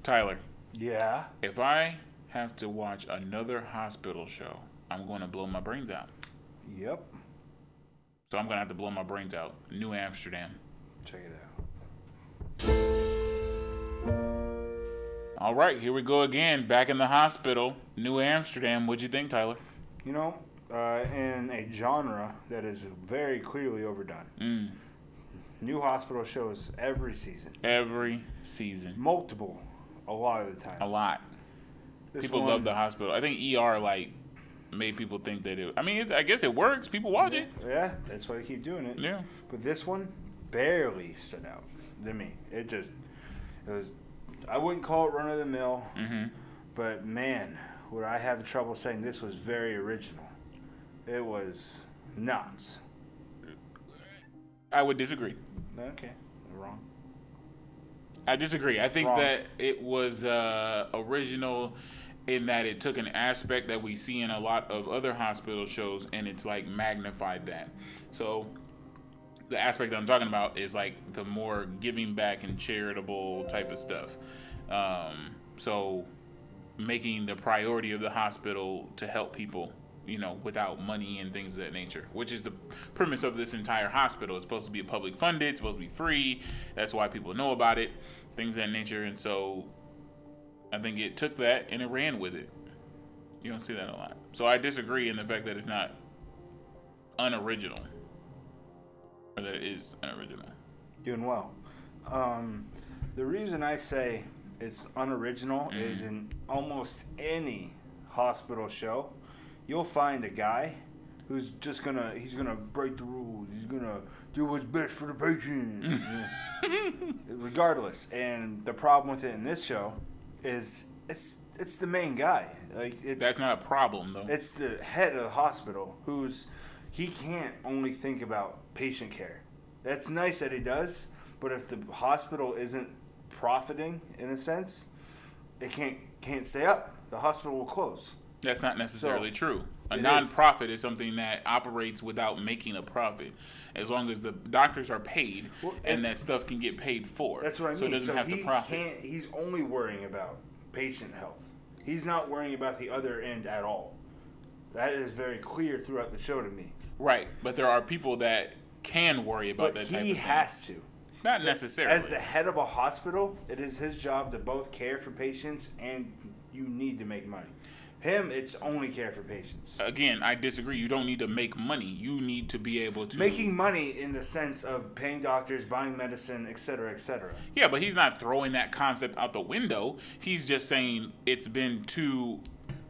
Tyler, Yeah. if I have to watch another hospital show, I'm going to blow my brains out. Yep. So I'm going to have to blow my brains out. New Amsterdam. Check it out. All right, here we go again. Back in the hospital. New Amsterdam. What'd you think, Tyler? You know, in a genre that is very clearly overdone. New hospital shows every season. Every season. Multiple. A lot of the time. A lot. This People one, love the hospital. I think ER, made people think they do. I mean, I guess it works. People watch it. Yeah, that's why they keep doing it. Yeah. But this one barely stood out to me. It was, I wouldn't call it run of the mill, but man, would I have trouble saying this was very original. It was nuts. I would disagree. Okay, wrong. I disagree. I think Wrong. that it was original in that it took an aspect that we see in a lot of other hospital shows and it's magnified that. So the aspect that I'm talking about is the more giving back and charitable type of stuff. So making the priority of the hospital to help people, without money and things of that nature, which is the premise of this entire hospital. It's supposed to be public funded, it's supposed to be free. That's why people know about it, things of that nature. And so I think it took that and it ran with it. You don't see that a lot. So I disagree in the fact that it's not unoriginal, or that it is unoriginal. Doing well. The reason I say it's unoriginal is in almost any hospital show, you'll find a guy who's just he's gonna break the rules. He's gonna do what's best for the patient, regardless. And the problem with it in this show is it's the main guy. That's not a problem though. It's the head of the hospital he can't only think about patient care. That's nice that he does, but if the hospital isn't profiting in a sense, it can't stay up. The hospital will close. That's not necessarily true. A It non-profit is something that operates without making a profit, as long as the doctors are paid and that stuff can get paid for. That's what I mean. So it doesn't have to profit. He's only worrying about patient health. He's not worrying about the other end at all. That is very clear throughout the show to me. Right, but there are people that can worry about that type of thing. He has to. Not necessarily. As the head of a hospital, it is his job to both care for patients and you need to make money. Him, it's only care for patients. Again, I disagree. You don't need to make money. You need to be able to... Making money in the sense of paying doctors, buying medicine, et cetera, et cetera. Yeah, but he's not throwing that concept out the window. He's just saying it's been too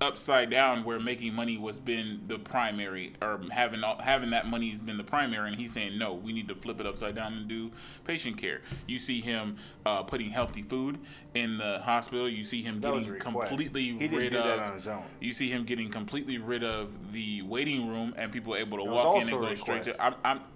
upside down where making money was been the primary, or having that money has been the primary, and he's saying no, we need to flip it upside down and do patient care. You see him putting healthy food in the hospital. You see him getting completely rid of that on his own. You see him getting completely rid of the waiting room and people able to walk in and go straight to.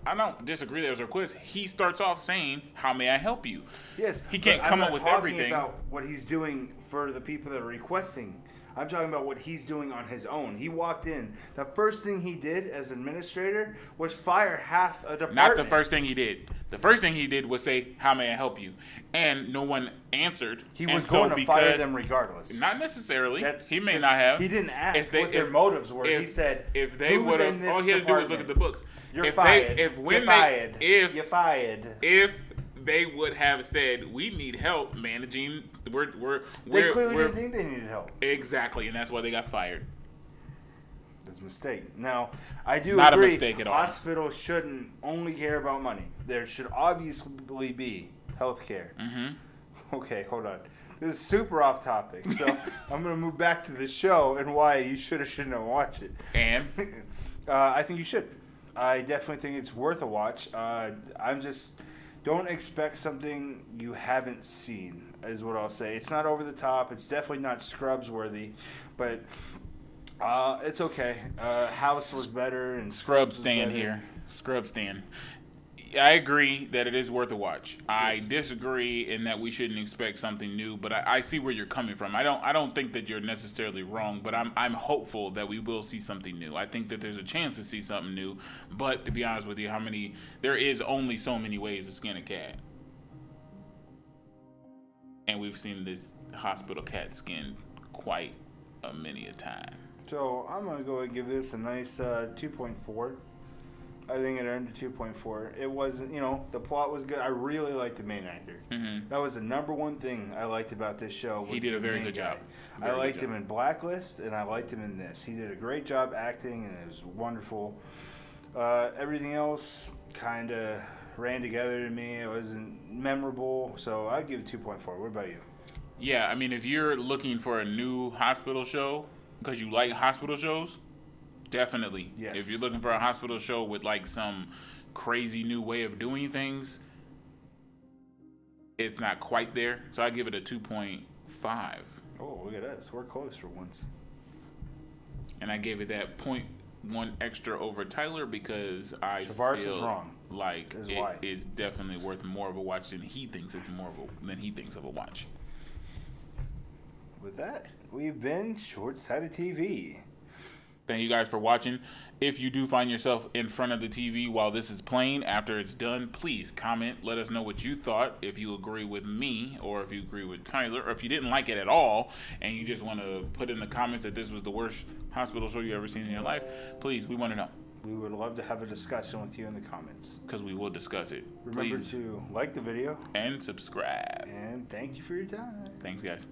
I don't disagree that was a request. He starts off saying, "How may I help you?" Yes, he can't come up with everything. I'm not talking about what he's doing for the people that are requesting. I'm talking about what he's doing on his own. He walked in. The first thing he did as administrator was fire half a department. Not the first thing he did. The first thing he did was say, "How may I help you?" And no one answered. He was going to fire them regardless. Not necessarily. He may not have. He didn't ask what their motives were. He said, if they would have, all he had to do was look at the books. You're fired. You're fired. If they would have said, "We need help managing," they clearly didn't think they needed help. Exactly, and that's why they got fired. That's a mistake. Now, I do not agree. A mistake at all. Hospitals shouldn't only care about money. There should obviously be health care. Okay, hold on. This is super off topic, so I'm going to move back to the show and why you should or shouldn't watch it. And I think you should. I definitely think it's worth a watch. Don't expect something you haven't seen, is what I'll say. It's not over the top. It's definitely not Scrubs worthy, but it's okay. House was better, and Scrubs stand here. Scrubs stand. I agree that it is worth a watch. Yes. I disagree in that we shouldn't expect something new, but I see where you're coming from. I don't think that you're necessarily wrong, but I'm hopeful that we will see something new. I think that there's a chance to see something new, but to be honest with you, there is only so many ways to skin a cat. and we've seen this hospital cat skin quite a many a time. So I'm gonna go and give this a nice 2.4. I think it earned a 2.4. It wasn't, the plot was good. I really liked the main actor. Mm-hmm. That was the number one thing I liked about this show. He did a very good job. I liked him in Blacklist, and I liked him in this. He did a great job acting, and it was wonderful. Everything else kind of ran together to me. It wasn't memorable, so I'd give it 2.4. What about you? Yeah, I mean, if you're looking for a new hospital show, because you like hospital shows, definitely. Yes. If you're looking for a hospital show with like some crazy new way of doing things, it's not quite there. So I give it a 2.5. Oh, look at us. We're close for once. And I gave it that 0.1 extra over Tyler because I Chavaras feel is wrong. like Is it why. is definitely worth more of a watch than he thinks of a watch. With that, we've been Shortsighted TV. Thank you guys for watching. If you do find yourself in front of the TV while this is playing, after it's done, please comment. Let us know what you thought, if you agree with me or if you agree with Tyler, or if you didn't like it at all and you just want to put in the comments that this was the worst hospital show you ever seen in your life. Please, we want to know. We would love to have a discussion with you in the comments. Because we will discuss it. Remember Please. to like the video And subscribe. and thank you for your time. Thanks, guys.